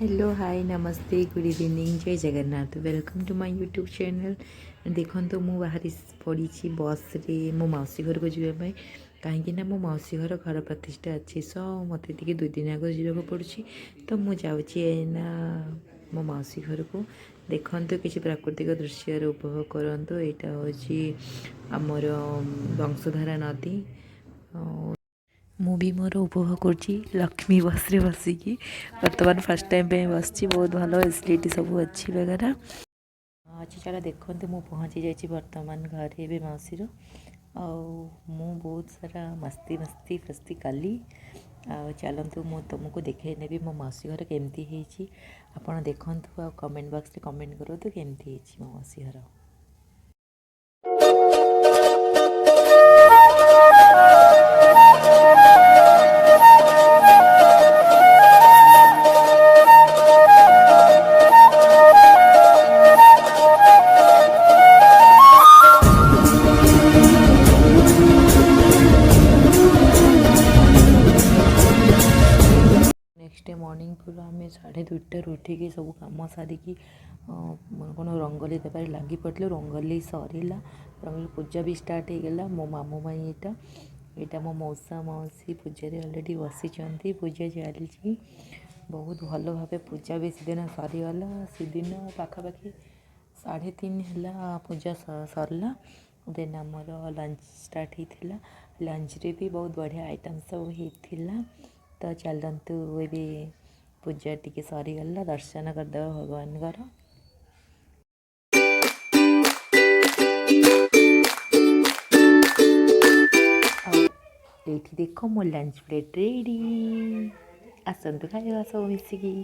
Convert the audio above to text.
Hello hi नमस्ते good evening जय Jagannath welcome to my YouTube channel. देखो तो मु बाहर पड़ी बस रे मो मौसी घर को जावाई कहीं मो मौसी घर घर प्रतिष्ठा अच्छी सो मत 2 दिन आगे जावाक पड़ी तो मुझे मो मौसी घर को देखो किसी प्राकृतिक दृश्य उपभोग करूँ। यहाँ हूँ आमर वंशधारा नदी मु भी मोर उपभोग करुँची लक्ष्मी बस रे बसिकी बर्तमान फर्स्ट टाइम पे बस बहुत भल फैसिलिटी सब अच्छी वगैरह। अच्छा चलो देखते मु पहुँची जाइए बर्तमान घरे भी मौसीर बहुत सारा मस्ती मस्ती फस्ती कली चलतु मु तुमको देखे नेबी मो मौसी घर केमती आपड़ देखु आ कमेंट बॉक्स रे कमेंट करूँ केमती मो मौसी घर। नेक्स्ट डे मॉर्निंग पूरा आम 2:30 उठिकी सब कम सारिकी कौन रंगोली देवार लगी पड़े रंगोली सरला रंगोली पूजा भी स्टार्ट हो गला। मो मामू माई यहाँ मो मौसा मौसी पूजा अलरेडी बसी पूजा चली बहुत भल भाव पूजा भी सेदिन सरीगला सेदिन पाखापाखि 3:30 है पूजा सरला। देन आमर लंच स्टार्ट होता लंच रे भी बहुत बढ़िया आइटम सब होता तो चलतु ये पूजा टी सरीगला दर्शन करदे भगवान घर। ये देख मो लंच प्लेट रेडी आसतु खाଇବା सब मिसिकी।